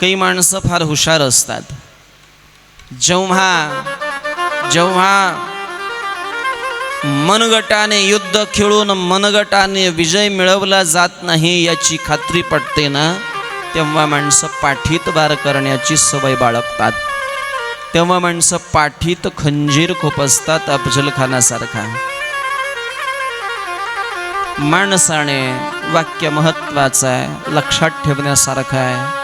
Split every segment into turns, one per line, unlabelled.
काही माणसं फार हुशार असतात. जेव्हा मनगटाने युद्ध खेळून मनगटाने विजय मिळवला जात नाही याची खात्री पटते ना, तेव्हा माणसं पाठीत वार करण्याची सवय बाळगतात. तेव्हा माणसं पाठीत खंजीर खुपसतात. अफजल खानासारखा माणसाने वाक्य महत्वाचं आहे, लक्षात ठेवण्यासारखं आहे.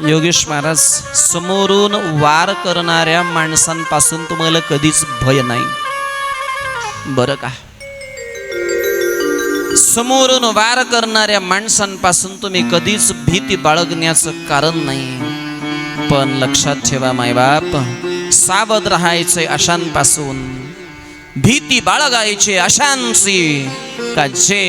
योगेश महाराज, समोरून वार करणाऱ्या माणसांपासून तुम्हाला कधीच भय नाही बरं का. समोरून वार करणाऱ्या माणसांपासून तुम्ही कधीच भीती बाळगण्याचं कारण नाही. पण लक्षात ठेवा मायबाप, सावध राहायचे अशांपासून, भीती बाळगायचे अशांची का जे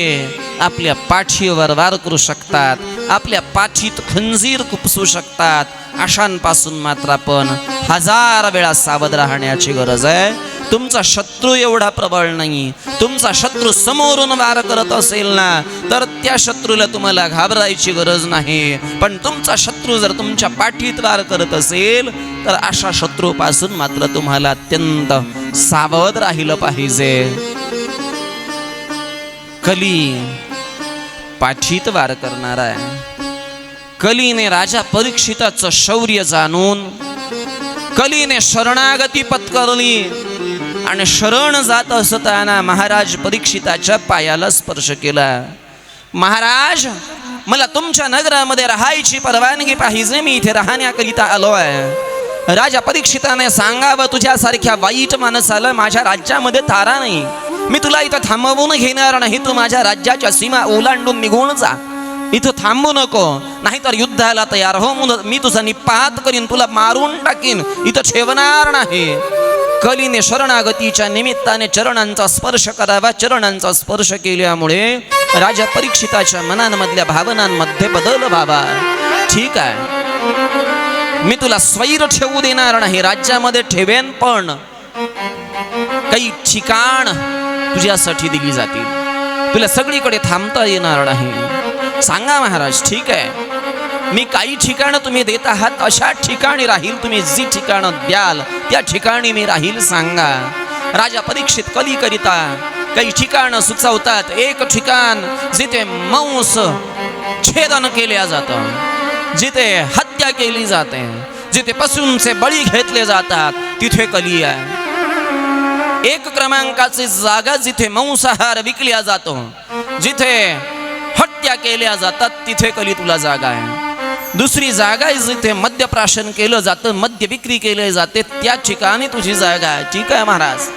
आपल्या पाठीवर वार करू शकतात, आपल्या पाठीत खंजीर खुपसू शकतात. अशांपासून मात्र आपण 1000 वेळा सावध राहण्याची गरज आहे. तुमचा शत्रू एवढा प्रबळ नाही. तुमचा शत्रू समोरून वार करत असेल ना, तर त्या शत्रूला तुम्हाला घाबरायची गरज नाही. पण तुमचा शत्रू जर तुमच्या पाठीत वार करत असेल तर अशा शत्रूपासून मात्र तुम्हाला अत्यंत सावध राहिलं पाहिजे. कली पाठीत वार करणारा आहे. कलीने राजा परीक्षिताचं शौर्य जाणून कलीने शरणागती पत्करली आणि शरण जात असताना महाराज परीक्षिताच्या पायाला स्पर्श केला. महाराज, मला तुमच्या नगरामध्ये राहायची परवानगी पाहिजे, मी इथे राहण्याकरिता आलो आहे. राजा परीक्षिताने सांगावं, तुझ्यासारख्या वाईट माणसाला माझ्या राज्यामध्ये तारा नाही. मी तुला इथं थांबवून घेणार नाही. तू माझ्या राज्याच्या सीमा ओलांडून निघून जा. इथं थांबू नको, नाहीतर युद्धाला तयार हो. मी तुझा निपात करीन, तुला मारून टाकीन, इथं ठेवणार नाही. कलीने शरणागतीच्या निमित्ताने चरणांचा स्पर्श करावा. चरणांचा स्पर्श केल्यामुळे राजा परीक्षिताच्या मनांमधल्या भावनांमध्ये बदल व्हावा. ठीक आहे, मी तुला स्वैर ठेवू देणार नाही, राज्यामध्ये ठेवेन, पण काही ठिकाण तुझ्यासाठी दिली जातील. तुला सगळीकडे थांबता येणार नाही. सांगा महाराज, ठीक आहे, मी काही ठिकाणं तुम्ही देत आहात अशा ठिकाणी राहील. तुम्ही जी ठिकाणं द्याल त्या ठिकाणी मी राहील. सांगा. राजा परीक्षित कलीकरिता काही ठिकाणं सुचवतात. एक ठिकाण जिथे मांस छेदन केल्या जातं, जिथे हत्या केली जाते, जिथे पशूंचे बळी घेतले जातात, तिथे कली आहे. एक क्रमांकाची जागा जिथे मांसाहार विकल्या जातो, जिथे हत्या केल्या जातात, तिथे कली तुला जागा आहे. दुसरी जागा आहे जिथे मद्यप्राशन केलं जातं, मद्य विक्री केले जाते, त्या ठिकाणी तुझी जागा आहे. ठीक आहे महाराज.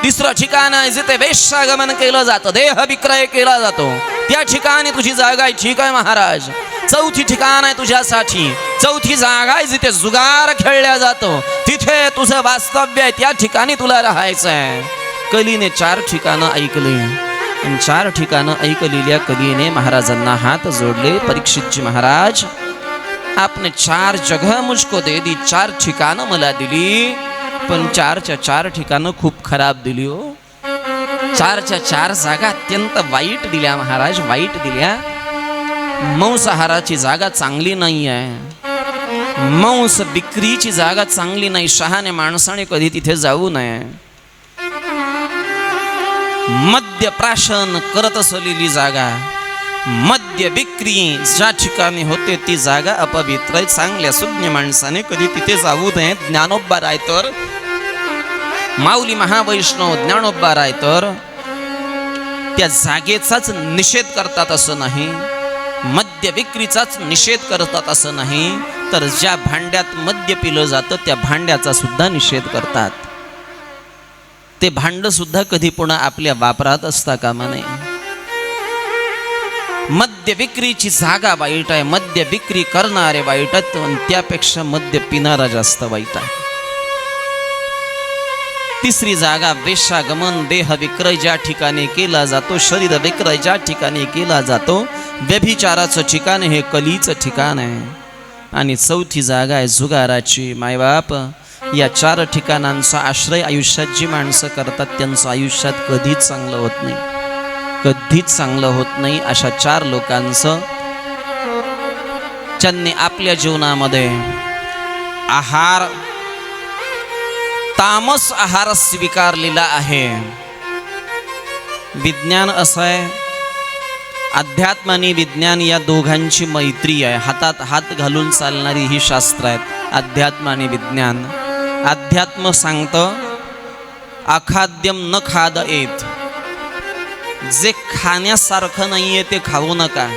तिसरं ठिकाण आहे जिथे वेश्यागमन केलं जातं, देह विक्रय केला जातो, त्या ठिकाणी तुझी जागा आहे. ठीक आहे महाराज. चौथी ठिकाण आहे तुझ्यासाठी, चौथी जागा आहे जिथे जुगार खेळला जातो, तिथे तुझं वास्तव्य आहे, त्या ठिकाणी तुला राहायचं आहे. कलीने 4 ठिकाणं ऐकली आणि 4 ठिकाणं ऐकलेल्या कलीने महाराजांना हात जोडले. परीक्षितजी महाराज, आपने 4 जगह मुझको दे दी, 4 ठिकाणं मला दिली, पण 4च्या 4 ठिकाणं खूप खराब दिली हो. 4च्या 4 जागा अत्यंत वाईट दिल्या महाराज, वाईट दिल्या. मांसाहाराची जागा चांगली नाही आहे, मांस विक्रीची जागा चांगली नाही. शहाणे माणसाने कधी तिथे जाऊ नये. मद्यप्राशन करत असलेली जागा, मद्य विक्री ज्या ठिकाणी होते ती जागा अपवित्र आहे. चांगल्या सुज्ञ माणसाने कधी तिथे जाऊ नये. ज्ञानोबा रायतर, माऊली महावैष्णव ज्ञानोबा रायतर त्या जागेचाच निषेध करतात असं नाही, मद्य विक्रीचाच निषेध करतात असं नाही, तर ज्या भांड्यात मद्य पिलं जातं त्या भांड्याचा सुद्धा निषेध करतात. ते भांड सुद्धा कधी पुन्हा आपल्या वापरात असता कामा नये. मद्य विक्रीची जागा वाईट आहे, मद्य विक्री करणारे वाईट आहेत, पण त्यापेक्षा मद्य पिणारा जास्त वाईट आहे. तिसरी जागा वेश्यागमन, देह विक्रय ज्या ठिकाणी केला जातो, शरीर विक्रय ज्या ठिकाणी केला जातो, व्यभिचाराचं ठिकाण हे कलीचं ठिकाण आहे. आणि चौथी जागा आहे जुगाराची. मायबाप, या 4 ठिकाणांचा आश्रय आयुष्यात जी माणसं करतात त्यांचं आयुष्यात कधीच चांगलं होत नाही, कधीच चांगलं होत नाही. अशा 4 लोकांचं ज्यांनी आपल्या जीवनामध्ये आहार तामस आहार स्वीकारलेला आहे. विज्ञान असं आहे, अध्यात्म आणि विज्ञान या दोघांची मैत्री आहे. हातात हात घालून चालणारी ही शास्त्र आहेत, अध्यात्म आणि विज्ञान. अध्यात्म सांगतं अखाद्यम न खादयेत, जे खाण्यासारखं नाहीये ते खाऊ नका.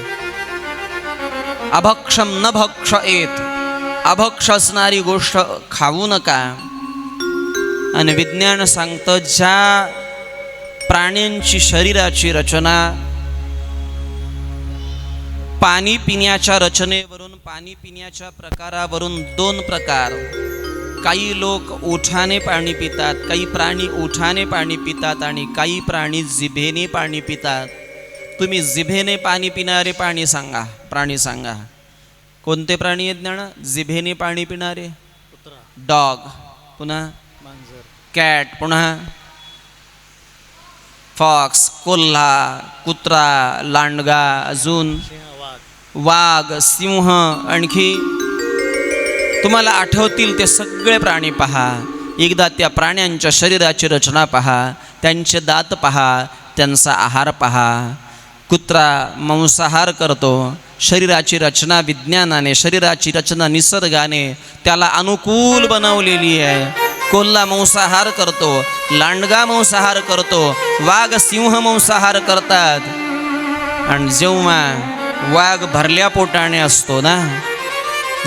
अभक्षम न भक्षयेत, अभक्ष असणारी गोष्ट खाऊ नका. आणि विज्ञान सांगतं ज्या प्राण्यांची शरीराची रचना पाणी पिण्याच्या रचनेवरून, पाणी पिण्याच्या प्रकारावरून दोन प्रकार. काही लोक ओठाने पाणी पितात, काही प्राणी ओठाने पाणी पितात आणि काही प्राणी जिभेने पाणी पितात. तुम्ही जिभेने पाणी पिणारे प्राणी सांगा. कोणते प्राणी आहेत ना जिभेने पाणी पिणारे? डॉग, पुन्हा कॅट, पुन्हा फॉक्स, कोल्हा, कुत्रा, लांडगा, अजून वाघ, सिंह, आणखी तुम्हाला आठवतील ते सगळे प्राणी पहा. एकदा त्या प्राण्यांच्या शरीराची रचना पहा, त्यांचे दात पहा, त्यांचा आहार पहा. कुत्रा मांसाहार करतो. शरीराची रचना विज्ञानाने, शरीराची रचना निसर्गाने त्याला अनुकूल बनवलेली आहे. कोल्हा मांसाहार करतो, लांडगा मांसाहार करतो, वाघ सिंह मांसाहार करतात. आणि जेव्हा वाघ भरल्या पोटाने असतो ना,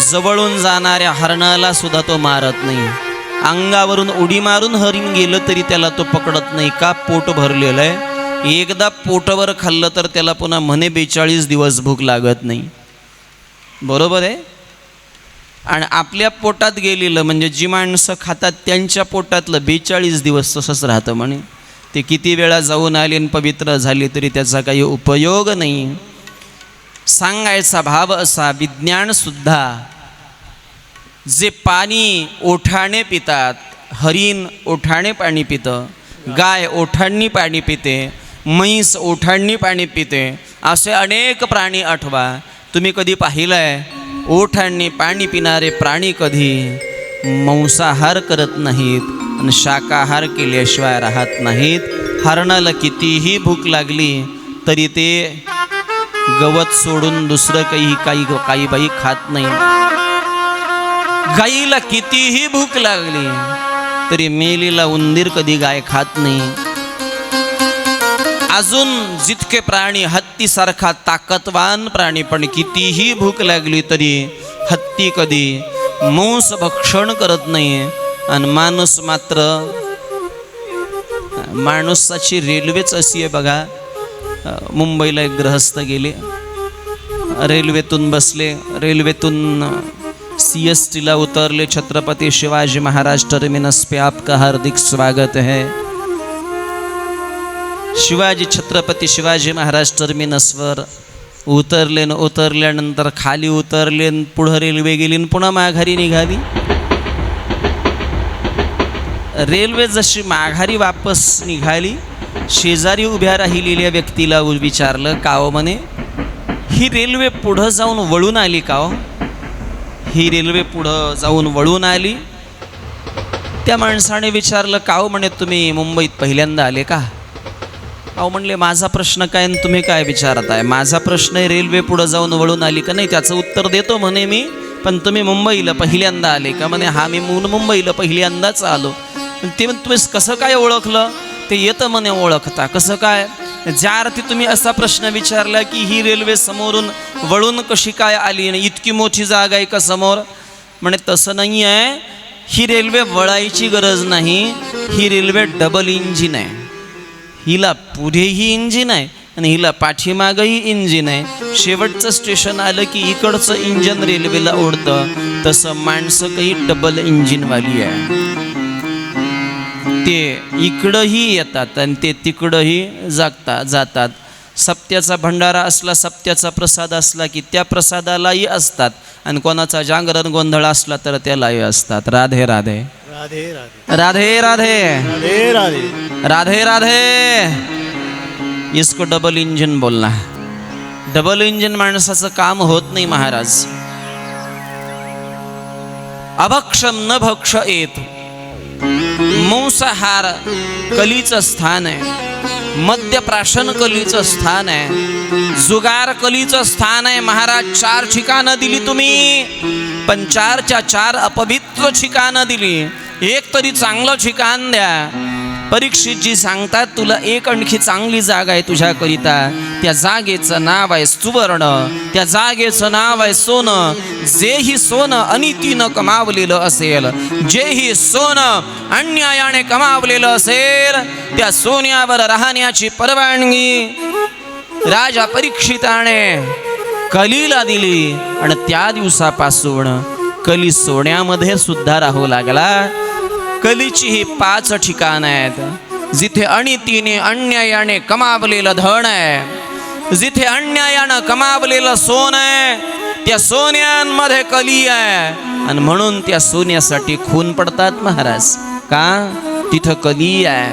जवळून जाणाऱ्या हरणाला सुद्धा तो मारत नाही. अंगावरून उडी मारून हरिण गेलं तरी त्याला तो पकडत नाही. का? पोट भरलेलं आहे. एकदा पोटवर खाल्लं तर त्याला पुन्हा म्हणे 42 दिवस भूक लागत नाही. बरोबर आहे. आणि आपल्या पोटात गेलेलं म्हणजे जी माणसं खातात त्यांच्या पोटातलं 42 दिवस तसंच राहतं म्हणे. ते किती वेळा जाऊन आले आणि पवित्र झाले तरी त्याचा काही उपयोग नाही. सांगायचा भाव असा, विज्ञानसुद्धा जे पाणी ओठाने पितात, हरिण ओठाने पाणी पितं, गाय ओठांनी पाणी पिते, म्हैस ओठांनी पाणी पिते, असे अनेक प्राणी आठवा. तुम्ही कधी पाहिलं आहे ओठांनी पाणी पिणारे प्राणी कधी मांसाहार करत नाहीत आणि शाकाहार केल्याशिवाय राहत नाहीत. हरणाला कितीही भूक लागली तरी ते गवत सोडून दुसरं काही बाई खात नाही. गाईला कितीही भूक लागली तरी मेलेला उंदीर कधी गाय खात नाही. अजून जितके प्राणी, हत्तीसारखा ताकदवान प्राणी, पण कितीही भूक लागली तरी हत्ती कधी मांस भक्षण करत नाही. आणि माणूस मात्र, माणसाची रेल्वेच अशी आहे बघा. मुंबईला एक गृहस्थ गेले, रेल्वेतून बसले, रेल्वेतून CSTला उतरले. छत्रपति शिवाजी महाराज टर्मिनस पे आपका हार्दिक स्वागत है. छत्रपति शिवाजी महाराज टर्मिनसवर उतरले न उतरल्यानंतर खाली उतरले, पुढं रेल्वे गेली, पुन्हा माघारी निघाली. रेल्वे जशी माघारी वापस निघाली, शेजारी उभ्या राहिलेल्या व्यक्तीला विचारलं, का हो म्हणे, ही रेल्वे पुढं जाऊन वळून आली का हो? ही रेल्वे पुढं जाऊन वळून आली. त्या माणसाने विचारलं, का हो म्हणे, तुम्ही मुंबईत पहिल्यांदा आले का? अहो म्हणले, माझा प्रश्न काय तुम्ही काय विचारताय? माझा प्रश्न आहे रेल्वे पुढं जाऊन वळून आली का नाही, त्याचं उत्तर देतो म्हणे मी, पण तुम्ही मुंबईला पहिल्यांदा आले का? म्हणे, हा मी मुंबईला पहिल्यांदाच आलो. ते तुम्ही कसं काय ओळखलं? ते येतं म्हणे ओळखता. कसं काय? ज्या अर्थी तुम्ही असा प्रश्न विचारला की ही रेल्वे समोरून वळून कशी काय आली, इतकी मोठी जागा आहे का समोर? म्हणे, तसं नाही आहे. ही रेल्वे वळायची गरज नाही, ही रेल्वे डबल इंजिन आहे. हिला पुढेही इंजिन आहे आणि हिला पाठीमागही इंजिन आहे. शेवटचं स्टेशन आलं की इकडचं इंजिन रेल्वेला ओढतं. तसं माणसं काही डबल इंजिनवाली आहे. ते इकडंही येतात आणि ते तिकडंही जातात. सप्त्याचा भंडारा असला, सप्त्याचा प्रसाद असला की त्या प्रसादालाही असतात, आणि कोणाचा जागरण गोंधळ असला तर त्यालाही असतात. राधे राधे राधे राधे राधे राधे राधे राधे. इसको डबल इंजन बोलना. डबल इंजन माणसाचं काम होत नाही महाराज. अभक्षम न भक्ष येत. मांसाहार कलीचं स्थान आहे, मद्यप्राशन कलीचं स्थान आहे, जुगार कलीचं स्थान आहे. महाराज 4 ठिकाणं दिली तुम्ही, पण 4च्या 4 अपवित्र ठिकाणं दिली. एक तरी चांगलं ठिकाण द्या. परीक्षितजी सांगतात, तुला एक आणखी चांगली जागा आहे तुझ्याकरिता. त्या जागेचं नाव आहे सुवर्ण, त्या जागेचं नाव आहे सोनं. जेही सोनं अनितीनं कमावलेलं असेल, जेही सोनं अन्यायाने कमावलेलं असेल, त्या सोन्यावर राहण्याची परवानगी राजा परीक्षिताने कलीला दिली. आणि त्या दिवसापासून कली सोन्यामध्ये सुद्धा राहू लागला. कलीची ही 5 ठिकाण आहेत, जिथे अनितीने अन्यायाने कमावलेलं धन आहे, जिथे अन्यायानं कमावलेलं सोनं आहे, त्या सोन्यांमध्ये कली आहे. आणि म्हणून त्या सोन्यासाठी खून पडतात महाराज. का? तिथं कली आहे.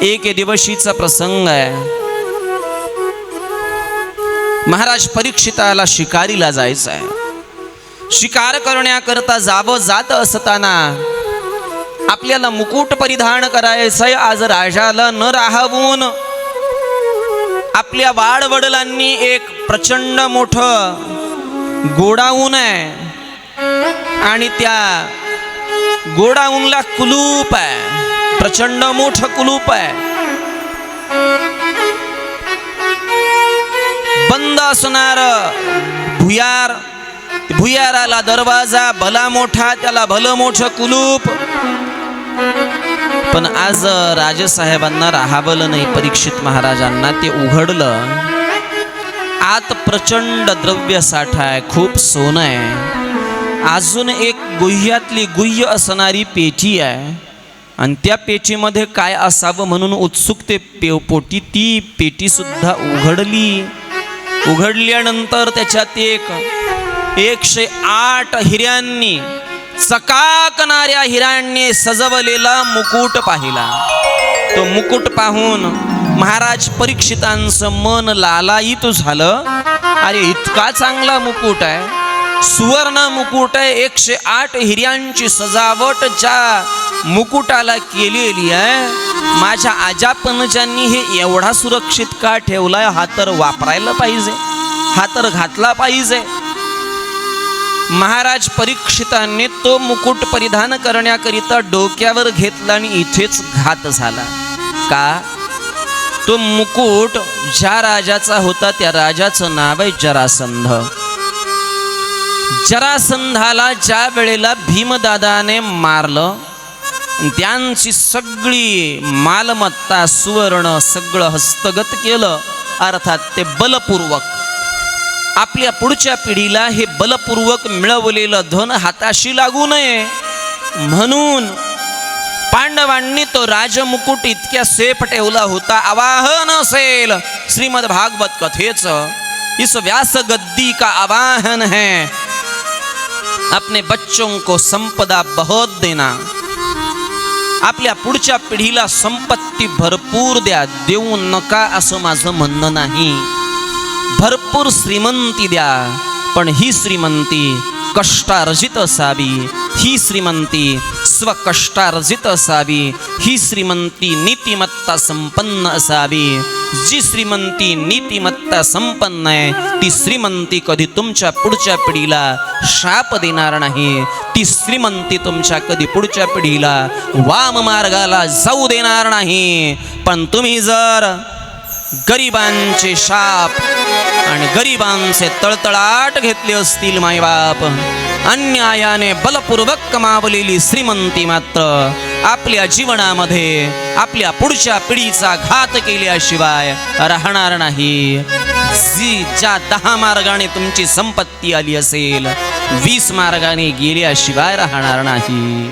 एक दिवशीचा प्रसंग आहे. महाराज परीक्षिताला शिकारीला जायचं आहे. शिकार करण्याकरता जात असताना आपल्याला मुकुट परिधान करायचंय. आज राजाला न राहवून आपल्या वाडवडिलांनी एक प्रचंड मोठं गोडाऊन आहे आणि त्या गोडाऊनला कुलूप आहे, प्रचंड मोठं कुलूप आहे. बंद असणार भुयार, भुयाराला दरवाजा भला मोठा, त्याला भलं मोठं कुलूप. पण आज राजसाहेबांना राहावलं नाही. परीक्षित महाराजांना ते उघडलं. आत प्रचंड द्रव्य साठा आहे, खूप सोनं आहे. अजून एक गुह्यातली गुह्य असणारी पेटी आहे आणि त्या पेटीमध्ये काय असावं म्हणून उत्सुकते पोटी ती पेटी सुद्धा उघडली. उघडल्यानंतर त्याच्यात 108 हिऱ्यांनी, चकाकणाऱ्या हिऱ्यांनी सजवलेला मुकुट पाहिला. तो मुकुट पाहून महाराज परीक्षितांचं मन लालायित झालं. अरे इतका चांगला मुकुट आहे, सुवर्ण मुकुट आहे, 108 हिऱ्यांची सजावट ज्या मुकुटाला केलेली आहे. माझ्या आजापणजांनी हे एवढा सुरक्षित का ठेवलाय? हा तर वापरायला पाहिजे, हा तर घातला पाहिजे. महाराज परीक्षितांनी तो मुकुट परिधान करण्याकरिता डोक्यावर घेतला आणि इथेच घात झाला. का? तो मुकुट ज्या राजाचा होता त्या राजाचं नाव आहे जरासंध. जरासंधाला ज्या वेळेला भीमदादाने मारलं, त्यांची सगळी मालमत्ता सुवर्ण सगळं हस्तगत केलं. अर्थात ते बलपूर्वक आपल्या पुढच्या पिढीला हे बलपूर्वक मिळवलेलं धन हाताशी लागू नये म्हणून पांडवांनी तो राजमुकुट इतक्या सेफ ठेवला होता. आवाहन असेल श्रीमद भागवत कथेचं, इस व्यास गद्दी का आवाहन है, अपने बच्चों को संपदा बहुत देना. आपल्या पुढच्या पिढीला संपत्ती भरपूर द्या, देऊ नका असं माझं म्हणणं नाही. भरपूर श्रीमंती द्या, पण ही श्रीमंती कष्टार्जित असावी, ही श्रीमंती स्वकष्टार्जित असावी, ही श्रीमंती नीतिमत्ता संपन्न असावी. जी श्रीमंती नीतिमत्ता संपन्न आहे ती श्रीमंती कधी तुमच्या पुढच्या पिढीला शाप देणार नाही. ती श्रीमंती तुमच्या कधी पुढच्या पिढीला वाम मार्गाला जाऊ देणार नाही. पण तुम्ही जर गरिबांचे शाप आणि गरिबांचे तळतळाट घेतले असतील मायबाप, अन्यायाने बलपूर्वक कमावलेली श्रीमंती मात्र आपल्या जीवनामध्ये आपल्या पुढच्या पिढीचा घात केल्याशिवाय राहणार नाही. जी ज्या 10 मार्गाने तुमची संपत्ती आली असेल, 20 मार्गाने गेल्याशिवाय राहणार नाही.